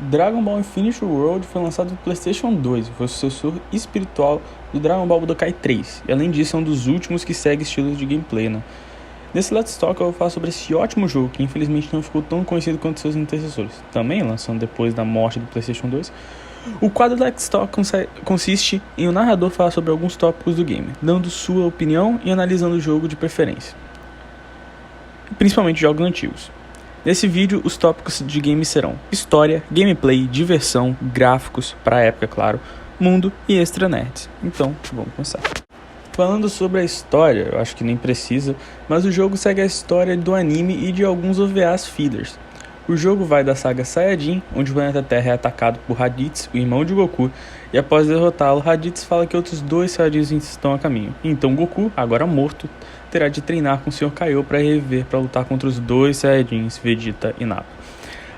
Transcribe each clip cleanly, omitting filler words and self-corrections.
Dragon Ball Infinite World foi lançado no PlayStation 2 e foi o sucessor espiritual do Dragon Ball Budokai 3, e além disso é um dos últimos que segue estilos de gameplay, né? Nesse Let's Talk eu vou falar sobre esse ótimo jogo que infelizmente não ficou tão conhecido quanto seus antecessores, também lançando depois da morte do PlayStation 2. O quadro Let's Talk consiste em o narrador falar sobre alguns tópicos do game, dando sua opinião e analisando o jogo de preferência, principalmente jogos antigos. Nesse vídeo, os tópicos de games serão história, gameplay, diversão, gráficos, pra época, claro, mundo e extra nerds. Então, vamos começar. Falando sobre a história, eu acho que nem precisa, mas o jogo segue a história do anime e de alguns OVAs fillers. O jogo vai da saga Saiyajin, onde o planeta Terra é atacado por Raditz, o irmão de Goku, e após derrotá-lo, Raditz fala que outros dois Saiyajins estão a caminho. Então Goku, agora morto, terá de treinar com o Sr. Kaiô para reviver para lutar contra os dois Saiyajins, Vegeta e Nappa.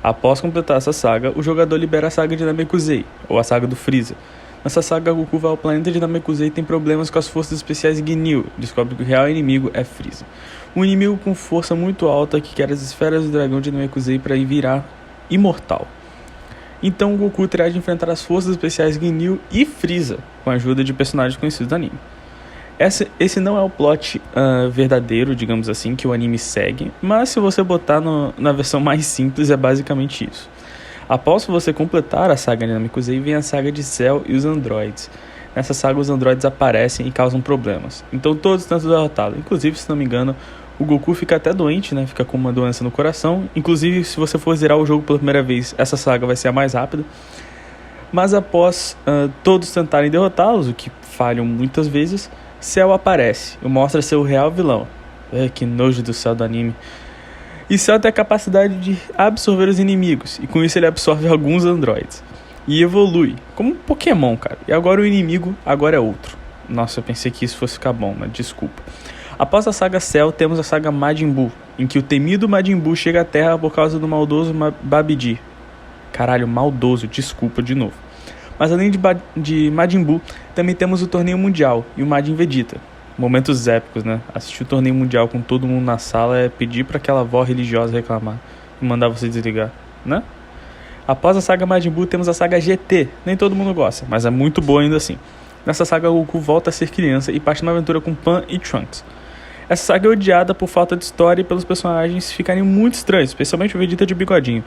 Após completar essa saga, o jogador libera a saga de Namekusei, ou a saga do Freeza. Nessa saga, Goku vai ao planeta de Namekusei e tem problemas com as forças especiais Ginyu, descobre que o real inimigo é Freeza. Um inimigo com força muito alta que quer as esferas do dragão de Namekusei para virar imortal. Então Goku terá de enfrentar as forças especiais Ginyu e Freeza, com a ajuda de personagens conhecidos do anime. Esse não é o plot verdadeiro, digamos assim, que o anime segue, mas se você botar na versão mais simples é basicamente isso. Após você completar a saga de Namekusei, vem a saga de Cell e os androides. Nessa saga os androides aparecem e causam problemas, então todos tentam derrotá-lo. Inclusive, se não me engano, o Goku fica até doente, né? Fica com uma doença no coração. Inclusive, se você for zerar o jogo pela primeira vez, essa saga vai ser a mais rápida. Mas após todos tentarem derrotá-los, o que falham muitas vezes, Cell aparece e mostra ser o real vilão. Que nojo do Cell do anime. E Cell tem a capacidade de absorver os inimigos, e com isso ele absorve alguns androides. E evolui, como um Pokémon, cara. E agora o inimigo agora é outro. Nossa, eu pensei que isso fosse ficar bom, mas desculpa. Após a saga Cell, temos a saga Majin Buu, em que o temido Majin Buu chega à Terra por causa do maldoso Babidi. Caralho, maldoso, desculpa de novo. Mas além de Majin Buu, também temos o torneio mundial e o Majin Vegeta. Momentos épicos, né? Assistir o torneio mundial com todo mundo na sala é pedir pra aquela avó religiosa reclamar e mandar você desligar, né? Após a saga Majin Buu, temos a saga GT. Nem todo mundo gosta, mas é muito boa ainda assim. Nessa saga, Goku volta a ser criança e parte numa aventura com Pan e Trunks. Essa saga é odiada por falta de história e pelos personagens ficarem muito estranhos, especialmente o Vegeta de bigodinho.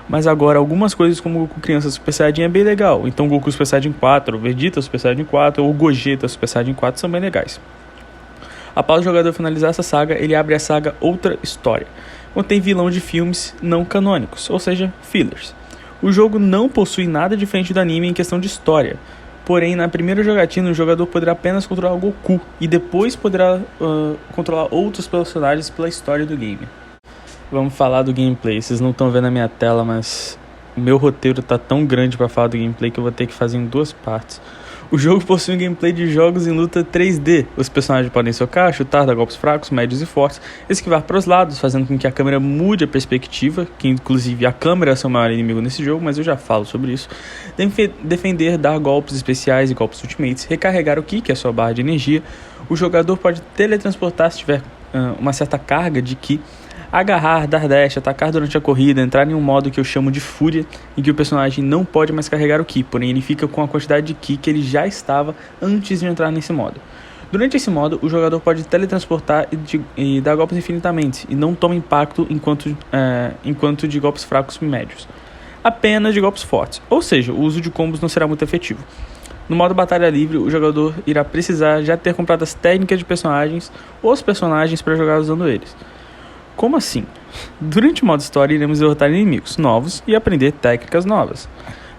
Mas agora, algumas coisas como Goku criança Super Saiyajin é bem legal. Então Goku Super Saiyajin 4, Vegeta Super Saiyajin 4 ou Gogeta Super Saiyajin 4 são bem legais. Após o jogador finalizar essa saga, ele abre a saga Outra História, contém vilão de filmes não canônicos, ou seja, fillers. O jogo não possui nada diferente do anime em questão de história. Porém, na primeira jogatina, o jogador poderá apenas controlar o Goku e depois poderá controlar outros personagens pela história do game. Vamos falar do gameplay. Vocês não estão vendo a minha tela, mas o meu roteiro está tão grande para falar do gameplay que eu vou ter que fazer em duas partes. O jogo possui um gameplay de jogos em luta 3D. Os personagens podem socar, chutar, dar golpes fracos, médios e fortes, esquivar para os lados, fazendo com que a câmera mude a perspectiva, que inclusive a câmera é seu maior inimigo nesse jogo, mas eu já falo sobre isso. Defender, dar golpes especiais e golpes ultimates, recarregar o Ki, que é a sua barra de energia. O jogador pode teletransportar se tiver uma certa carga de Ki, agarrar, dar dash, atacar durante a corrida, entrar em um modo que eu chamo de fúria, em que o personagem não pode mais carregar o Ki, porém ele fica com a quantidade de Ki que ele já estava antes de entrar nesse modo. Durante esse modo, o jogador pode teletransportar e dar golpes infinitamente, e não toma impacto enquanto de golpes fracos e médios, apenas de golpes fortes, ou seja, o uso de combos não será muito efetivo. No modo Batalha Livre, o jogador irá precisar já ter comprado as técnicas de personagens ou os personagens para jogar usando eles. Como assim? Durante o modo história, iremos derrotar inimigos novos e aprender técnicas novas.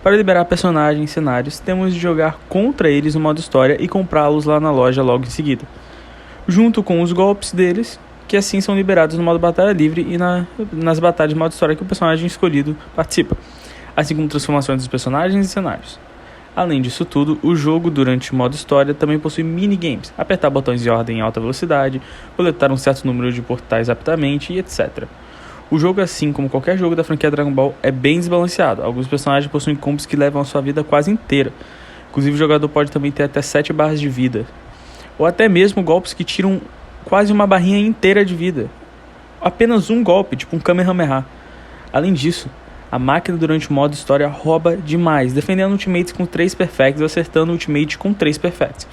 Para liberar personagens e cenários, temos de jogar contra eles no modo história e comprá-los lá na loja logo em seguida, junto com os golpes deles, que assim são liberados no modo Batalha Livre e nas batalhas de modo história que o personagem escolhido participa, assim como transformações dos personagens e cenários. Além disso tudo, o jogo durante o modo história também possui minigames, apertar botões de ordem em alta velocidade, coletar um certo número de portais rapidamente e etc. O jogo, assim como qualquer jogo da franquia Dragon Ball, é bem desbalanceado. Alguns personagens possuem combos que levam a sua vida quase inteira. Inclusive o jogador pode também ter até 7 barras de vida, ou até mesmo golpes que tiram quase uma barrinha inteira de vida. Apenas um golpe, tipo um Kamehameha. Além disso, A máquina durante o modo história rouba demais, defendendo ultimates com 3 perfects e acertando o ultimate com 3 perfects.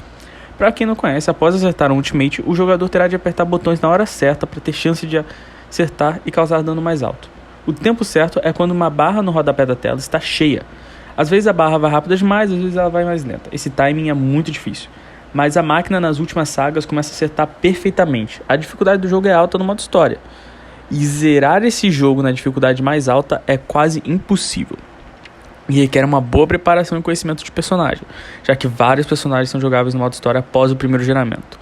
Para quem não conhece, após acertar um ultimate, o jogador terá de apertar botões na hora certa para ter chance de acertar e causar dano mais alto. O tempo certo é quando uma barra no rodapé da tela está cheia. Às vezes a barra vai rápida demais, às vezes ela vai mais lenta. Esse timing é muito difícil. Mas a máquina nas últimas sagas começa a acertar perfeitamente. A dificuldade do jogo é alta no modo história. E zerar esse jogo na dificuldade mais alta é quase impossível. E requer uma boa preparação e conhecimento de personagem, já que vários personagens são jogáveis no modo história após o primeiro geramento.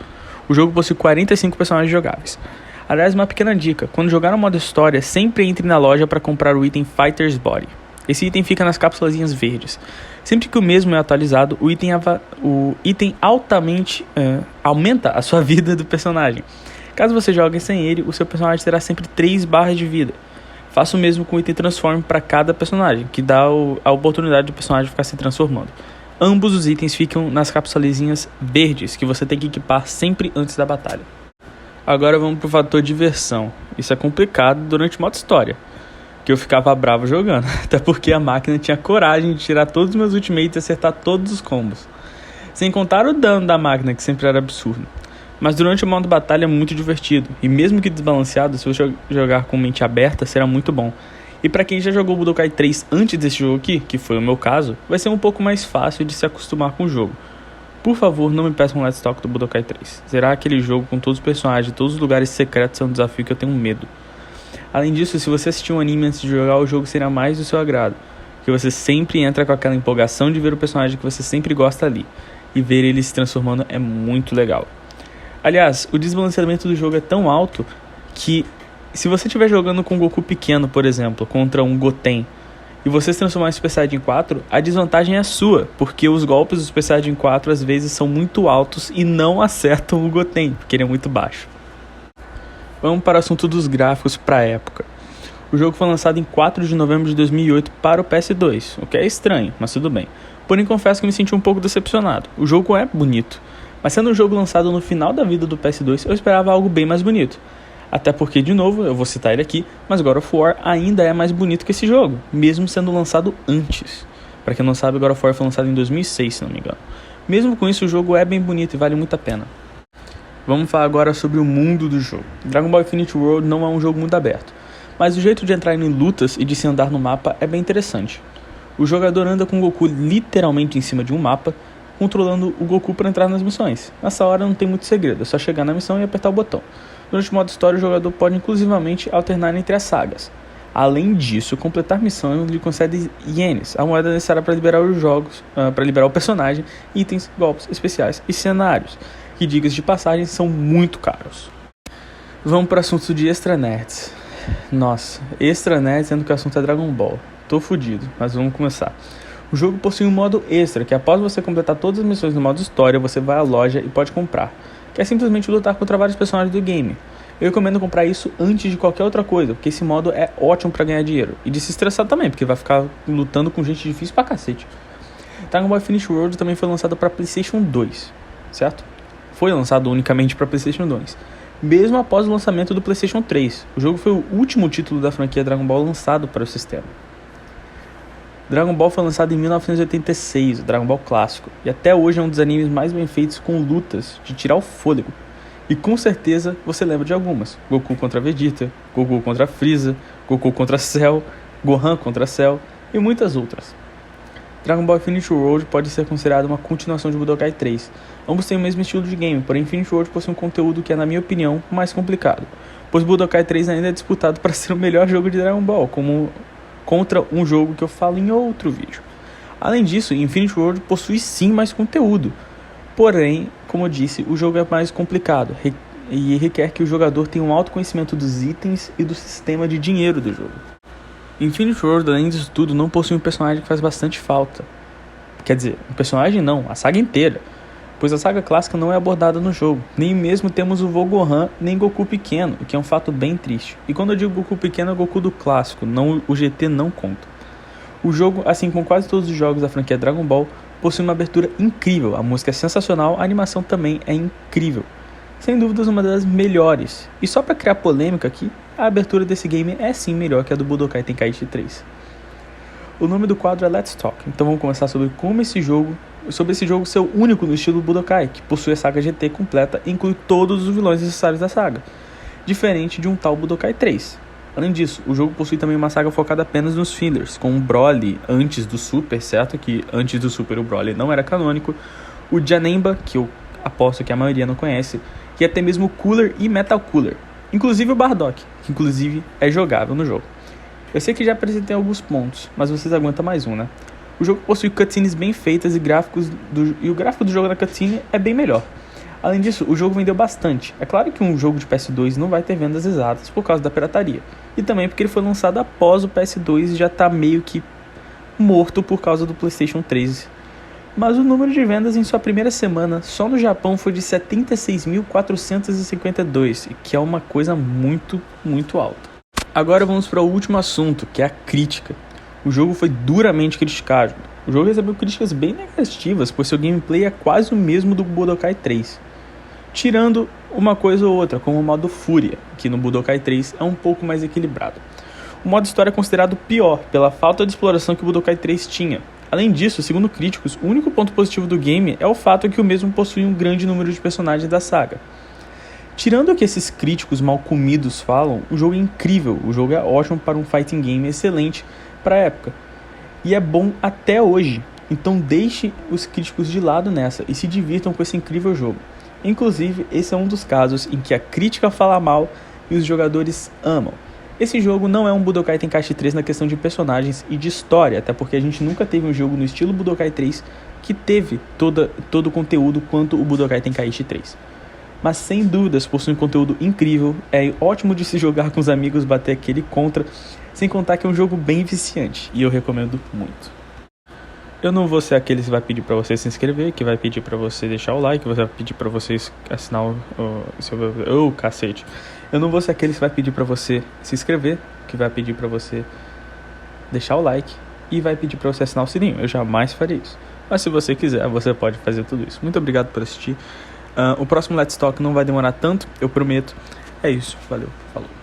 O jogo possui 45 personagens jogáveis. Aliás, uma pequena dica: quando jogar no modo história, sempre entre na loja para comprar o item Fighter's Body. Esse item fica nas cápsulazinhas verdes. Sempre que o mesmo é atualizado, o item altamente aumenta a sua vida do personagem. Caso você jogue sem ele, o seu personagem terá sempre 3 barras de vida. Faça o mesmo com o item Transform para cada personagem, que dá a oportunidade do personagem ficar se transformando. Ambos os itens ficam nas cápsulazinhas verdes, que você tem que equipar sempre antes da batalha. Agora vamos pro fator diversão. Isso é complicado durante o modo história, que eu ficava bravo jogando, até porque a máquina tinha coragem de tirar todos os meus ultimates e acertar todos os combos. Sem contar o dano da máquina, que sempre era absurdo. Mas durante o modo batalha é muito divertido, e mesmo que desbalanceado, se você jogar com mente aberta, será muito bom. E para quem já jogou Budokai 3 antes desse jogo aqui, que foi o meu caso, vai ser um pouco mais fácil de se acostumar com o jogo. Por favor, não me peçam um Let's Talk do Budokai 3. Zerar aquele jogo com todos os personagens e todos os lugares secretos é um desafio que eu tenho medo. Além disso, se você assistir um anime antes de jogar, o jogo será mais do seu agrado, porque você sempre entra com aquela empolgação de ver o personagem que você sempre gosta ali, e ver ele se transformando é muito legal. Aliás, o desbalanceamento do jogo é tão alto que, se você estiver jogando com um Goku pequeno, por exemplo, contra um Goten, e você se transformar em Super Saiyajin 4, a desvantagem é sua, porque os golpes do Super Saiyajin 4 às vezes são muito altos e não acertam o Goten, porque ele é muito baixo. Vamos para o assunto dos gráficos para a época. O jogo foi lançado em 4 de novembro de 2008 para o PS2, o que é estranho, mas tudo bem. Porém, confesso que me senti um pouco decepcionado. O jogo é bonito, mas sendo um jogo lançado no final da vida do PS2, eu esperava algo bem mais bonito. Até porque, de novo, eu vou citar ele aqui, mas God of War ainda é mais bonito que esse jogo, mesmo sendo lançado antes. Para quem não sabe, God of War foi lançado em 2006, se não me engano. Mesmo com isso, o jogo é bem bonito e vale muito a pena. Vamos falar agora sobre o mundo do jogo. Dragon Ball Infinite World não é um jogo muito aberto, mas o jeito de entrar em lutas e de se andar no mapa é bem interessante. O jogador anda com o Goku literalmente em cima de um mapa, controlando o Goku para entrar nas missões. Nessa hora não tem muito segredo, é só chegar na missão e apertar o botão. Durante o modo história, o jogador pode inclusivamente alternar entre as sagas. Além disso, completar missão lhe concede ienes, a moeda necessária para liberar os jogos, para liberar o personagem, itens, golpes especiais e cenários, que, diga-se de passagem, são muito caros. Vamos para o assunto de Extra Nerds. Nossa, Extra Nerds sendo que o assunto é Dragon Ball. Tô fudido, mas vamos começar. O jogo possui um modo extra, que após você completar todas as missões no modo história, você vai à loja e pode comprar, que é simplesmente lutar contra vários personagens do game. Eu recomendo comprar isso antes de qualquer outra coisa, porque esse modo é ótimo pra ganhar dinheiro. E de se estressar também, porque vai ficar lutando com gente difícil pra cacete. Dragon Ball Infinite World também foi lançado pra PlayStation 2, certo? Foi lançado unicamente pra PlayStation 2, mesmo após o lançamento do PlayStation 3. O jogo foi o último título da franquia Dragon Ball lançado para o sistema. Dragon Ball foi lançado em 1986, o Dragon Ball clássico, e até hoje é um dos animes mais bem feitos, com lutas de tirar o fôlego. E com certeza você lembra de algumas: Goku contra Vegeta, Goku contra Freeza, Goku contra Cell, Gohan contra Cell e muitas outras. Dragon Ball Infinite World pode ser considerado uma continuação de Budokai 3. Ambos têm o mesmo estilo de game, porém Infinite World possui um conteúdo que é, na minha opinião, mais complicado, pois Budokai 3 ainda é disputado para ser o melhor jogo de Dragon Ball, contra um jogo que eu falo em outro vídeo. Além disso, Infinite World possui sim mais conteúdo, porém, como eu disse, o jogo é mais complicado e requer que o jogador tenha um alto conhecimento dos itens e do sistema de dinheiro do jogo. Infinite World, além disso tudo, não possui um personagem que faz bastante falta. Quer dizer, um personagem não, a saga inteira, pois a saga clássica não é abordada no jogo. Nem mesmo temos o vô Gohan, nem Goku pequeno, o que é um fato bem triste. E quando eu digo Goku pequeno, é o Goku do clássico, não, o GT não conta. O jogo, assim como quase todos os jogos da franquia Dragon Ball, possui uma abertura incrível, a música é sensacional, a animação também é incrível. Sem dúvidas uma das melhores. E só para criar polêmica aqui, a abertura desse game é sim melhor que a do Budokai Tenkaichi 3. O nome do quadro é Let's Talk, então vamos conversar sobre esse jogo ser o único no estilo Budokai, que possui a saga GT completa e inclui todos os vilões necessários da saga, diferente de um tal Budokai 3. Além disso, o jogo possui também uma saga focada apenas nos fillers, com o Broly antes do Super, certo? Que antes do Super o Broly não era canônico, o Janemba, que eu aposto que a maioria não conhece, e até mesmo o Cooler e Metal Cooler, inclusive o Bardock, que inclusive é jogável no jogo. Eu sei que já apresentei alguns pontos, mas vocês aguentam mais um, né? O jogo possui cutscenes bem feitas e o gráfico do jogo na cutscene é bem melhor. Além disso, o jogo vendeu bastante. É claro que um jogo de PS2 não vai ter vendas exatas por causa da pirataria. E também porque ele foi lançado após o PS2 e já tá meio que morto por causa do PlayStation 3. Mas o número de vendas em sua primeira semana só no Japão foi de 76.452, que é uma coisa muito, muito alta. Agora vamos para o último assunto, que é a crítica. O jogo foi duramente criticado. O jogo recebeu críticas bem negativas, pois seu gameplay é quase o mesmo do Budokai 3. Tirando uma coisa ou outra, como o modo Fúria, que no Budokai 3 é um pouco mais equilibrado. O modo história é considerado pior, pela falta de exploração que o Budokai 3 tinha. Além disso, segundo críticos, o único ponto positivo do game é o fato que o mesmo possui um grande número de personagens da saga. Tirando o que esses críticos mal comidos falam, o jogo é incrível, o jogo é ótimo para um fighting game excelente para a época. E é bom até hoje, então deixe os críticos de lado nessa e se divirtam com esse incrível jogo. Inclusive, esse é um dos casos em que a crítica fala mal e os jogadores amam. Esse jogo não é um Budokai Tenkaichi 3 na questão de personagens e de história, até porque a gente nunca teve um jogo no estilo Budokai 3 que teve todo o conteúdo quanto o Budokai Tenkaichi 3. Mas sem dúvidas possui um conteúdo incrível, é ótimo de se jogar com os amigos, bater aquele contra, sem contar que é um jogo bem viciante e eu recomendo muito. Eu não vou ser aquele que vai pedir pra você se inscrever, que vai pedir pra você deixar o like, que vai pedir pra você assinar o cacete. Eu não vou ser aquele que vai pedir pra você se inscrever, que vai pedir pra você deixar o like e vai pedir pra você assinar o sininho. Eu jamais faria isso. Mas se você quiser, você pode fazer tudo isso. Muito obrigado por assistir. O próximo Let's Talk não vai demorar tanto, eu prometo. É isso, valeu, falou.